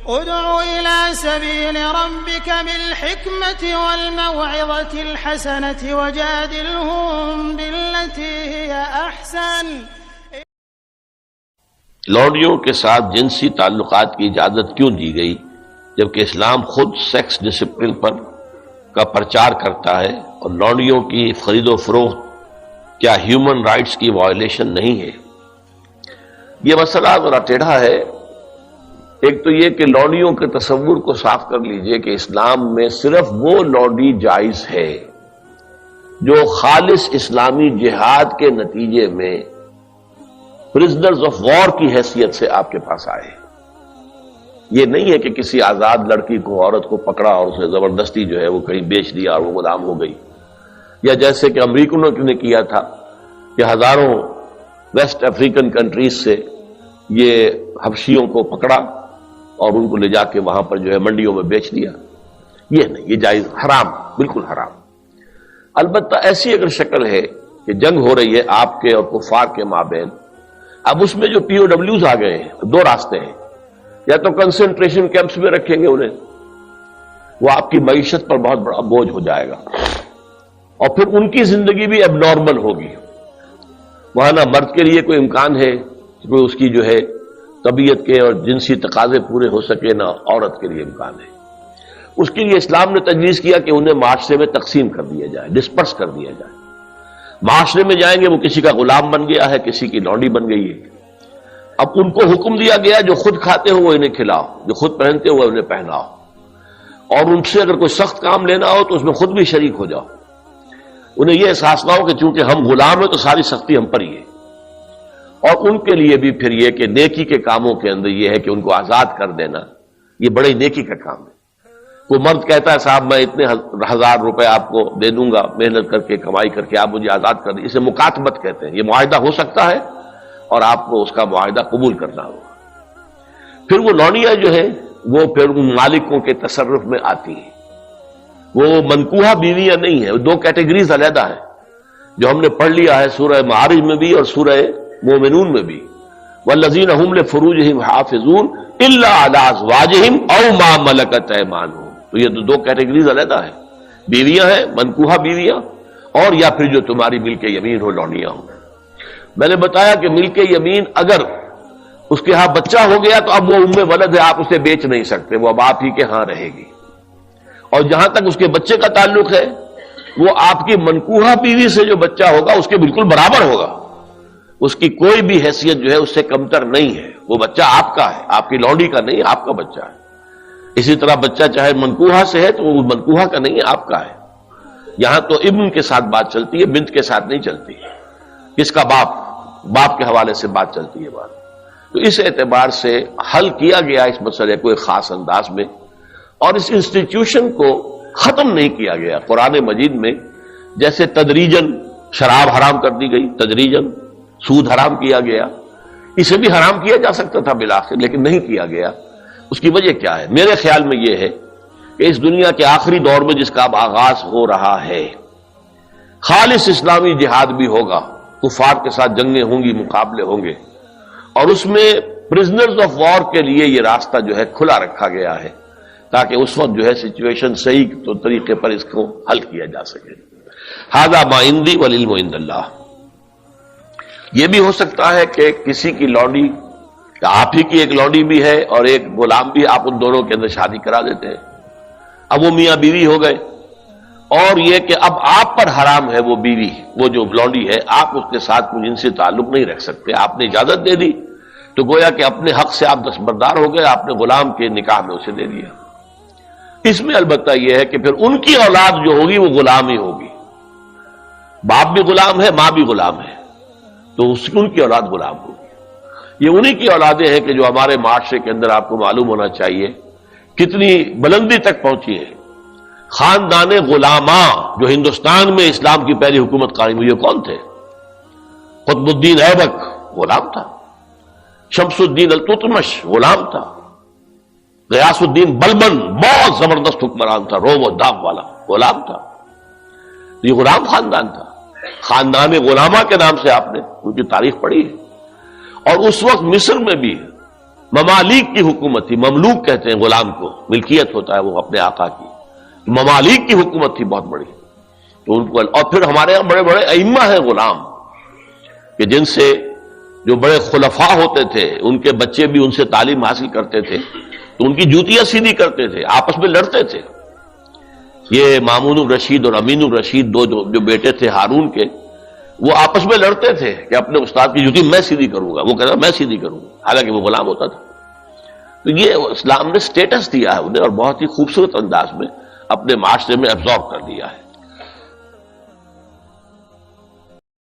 ادع إلى سبيل ربك بالحكمة والموعظة الحسنة وجادلهم بالتي هي أحسن. لونڈیوں کے ساتھ جنسی تعلقات کی اجازت کیوں دی گئی جبکہ اسلام خود سیکس ڈسپلن کا پرچار کرتا ہے؟ اور لونڈیوں کی خرید و فروخت کیا ہیومن رائٹس کی وائلیشن نہیں ہے؟ یہ مسئلہ ذرا ٹیڑھا ہے. ایک تو یہ کہ لونڈیوں کے تصور کو صاف کر لیجئے کہ اسلام میں صرف وہ لونڈی جائز ہے جو خالص اسلامی جہاد کے نتیجے میں پرزنرز آف وار کی حیثیت سے آپ کے پاس آئے. یہ نہیں ہے کہ کسی آزاد لڑکی کو، عورت کو پکڑا اور اسے زبردستی جو ہے وہ کہیں بیچ دیا اور وہ غلام ہو گئی، یا جیسے کہ امریکنوں نے کیا تھا کہ ہزاروں ویسٹ افریقن کنٹریز سے یہ حبشیوں کو پکڑا اور ان کو لے جا کے وہاں پر جو ہے منڈیوں میں بیچ دیا. یہ نہیں، یہ جائز، حرام، بالکل حرام. البتہ ایسی اگر شکل ہے کہ جنگ ہو رہی ہے آپ کے اور کفار کے مابین، اب اس میں جو پی او ڈبلیوز آ گئے ہیں، دو راستے ہیں. یا تو کنسنٹریشن کیمپس میں رکھیں گے انہیں، وہ آپ کی معیشت پر بہت بڑا بوجھ ہو جائے گا، اور پھر ان کی زندگی بھی اب نارمل ہوگی. وہاں نہ مرد کے لیے کوئی امکان ہے کہ کوئی اس کی جو ہے طبیعت کے اور جنسی تقاضے پورے ہو سکے، نہ عورت کے لیے امکان ہے. اس کے لیے اسلام نے تجویز کیا کہ انہیں معاشرے میں تقسیم کر دیا جائے، ڈسپرس کر دیا جائے. معاشرے میں جائیں گے، وہ کسی کا غلام بن گیا ہے، کسی کی لونڈی بن گئی ہے. اب ان کو حکم دیا گیا جو خود کھاتے ہو وہ انہیں کھلاؤ، جو خود پہنتے ہو انہیں پہناؤ، اور ان سے اگر کوئی سخت کام لینا ہو تو اس میں خود بھی شریک ہو جاؤ. انہیں یہ احساس نہ ہو کہ چونکہ ہم غلام ہیں تو ساری سختی ہم پر ہی ہے. اور ان کے لیے بھی پھر یہ کہ نیکی کے کاموں کے اندر یہ ہے کہ ان کو آزاد کر دینا، یہ بڑی نیکی کا کام ہے. کوئی مرد کہتا ہے صاحب میں اتنے 1000 روپے آپ کو دے دوں گا محنت کر کے، کمائی کر کے، آپ مجھے آزاد کر دیں، اسے مکاتبت کہتے ہیں. یہ معاہدہ ہو سکتا ہے اور آپ کو اس کا معاہدہ قبول کرنا ہوگا. پھر وہ لونڈیاں جو ہیں وہ پھر ان مالکوں کے تصرف میں آتی ہیں. وہ منکوحہ بیویاں نہیں ہیں، دو کیٹیگریز علیحدہ ہیں جو ہم نے پڑھ لیا ہے سورہ معارج میں بھی اور سورہ مومنون میں بھی. والذین هم لفروجہم حافظون الا علی ازواجہم او ما ملکت ایمانہم. تو یہ دو کیٹیگریز علیحدہ ہیں، بیویاں ہیں، منکوحہ بیویاں، اور یا پھر جو تمہاری ملک یمین ہو، لونڈیاں ہوں. میں نے بتایا کہ ملک یمین اگر اس کے ہاں بچہ ہو گیا تو اب وہ ام ولد ہے، آپ اسے بیچ نہیں سکتے، وہ اب آپ ہی کے ہاں رہے گی. اور جہاں تک اس کے بچے کا تعلق ہے وہ آپ کی منکوحہ بیوی سے جو بچہ ہوگا اس کے بالکل برابر ہوگا، اس کی کوئی بھی حیثیت جو ہے اس سے کمتر نہیں ہے. وہ بچہ آپ کا ہے، آپ کی لونڈی کا نہیں، آپ کا بچہ ہے. اسی طرح بچہ چاہے منکوحہ سے ہے تو وہ منکوحہ کا نہیں ہے، آپ کا ہے. یہاں تو ابن کے ساتھ بات چلتی ہے، بنت کے ساتھ نہیں چلتی. کس کا باپ کے حوالے سے بات چلتی ہے بات. تو اس اعتبار سے حل کیا گیا اس مسئلے کو ایک خاص انداز میں، اور اس انسٹیٹیوشن کو ختم نہیں کیا گیا. قرآن مجید میں جیسے تدریجاً شراب حرام کر دی گئی، تدریجاً سود حرام کیا گیا، اسے بھی حرام کیا جا سکتا تھا بالآخر، لیکن نہیں کیا گیا. اس کی وجہ کیا ہے؟ میرے خیال میں یہ ہے کہ اس دنیا کے آخری دور میں جس کا اب آغاز ہو رہا ہے، خالص اسلامی جہاد بھی ہوگا، کفار کے ساتھ جنگیں ہوں گی، مقابلے ہوں گے، اور اس میں پرزنرز آف وار کے لیے یہ راستہ جو ہے کھلا رکھا گیا ہے تاکہ اس وقت جو ہے سچویشن صحیح تو طریقے پر اس کو حل کیا جا سکے. ھذا ما عندی والعلم عند اللہ. یہ بھی ہو سکتا ہے کہ کسی کی لونڈی، آپ ہی کی ایک لونڈی بھی ہے اور ایک غلام بھی، آپ ان دونوں کے اندر شادی کرا دیتے ہیں. اب وہ میاں بیوی ہو گئے، اور یہ کہ اب آپ پر حرام ہے وہ بیوی، وہ جو لونڈی ہے، آپ اس کے ساتھ کوئی جنسی تعلق نہیں رکھ سکتے. آپ نے اجازت دے دی تو گویا کہ اپنے حق سے آپ دستبردار ہو گئے، آپ نے غلام کے نکاح میں اسے دے دیا. اس میں البتہ یہ ہے کہ پھر ان کی اولاد جو ہوگی وہ غلام ہی ہوگی. باپ بھی غلام ہے، ماں بھی غلام ہے، تو ان کی اولاد غلام ہوگی. یہ انہی کی اولادیں ہیں کہ جو ہمارے معاشرے کے اندر آپ کو معلوم ہونا چاہیے کتنی بلندی تک پہنچی ہے. خاندان غلاماں جو ہندوستان میں اسلام کی پہلی حکومت قائم ہوئی، کون تھے؟ قطب الدین ایبک غلام تھا، شمس الدین التتمش غلام تھا، غیاث الدین بلبن بہت زبردست حکمران تھا، روب و داغ والا غلام تھا. یہ غلام خاندان تھا. خاندان غلامہ کے نام سے آپ نے ان کی تاریخ پڑھی ہے. اور اس وقت مصر میں بھی ممالک کی حکومت تھی. مملوک کہتے ہیں غلام کو، ملکیت ہوتا ہے وہ اپنے آقا کی. ممالک کی حکومت تھی بہت بڑی. تو ان کو، اور پھر ہمارے یہاں بڑے بڑے ائمہ ہیں غلام، کہ جن سے جو بڑے خلفاء ہوتے تھے ان کے بچے بھی ان سے تعلیم حاصل کرتے تھے، تو ان کی جوتیاں سیدھی کرتے تھے، آپس میں لڑتے تھے. یہ مامون الرشید اور امین الرشید دو جو بیٹے تھے ہارون کے، وہ آپس میں لڑتے تھے کہ اپنے استاد کی جوتی میں سیدھی کروں گا، وہ کہتا میں سیدھی کروں گا، حالانکہ وہ غلام ہوتا تھا. تو یہ اسلام نے سٹیٹس دیا ہے انہیں، اور بہت ہی خوبصورت انداز میں اپنے معاشرے میں ایبزارب کر لیا ہے.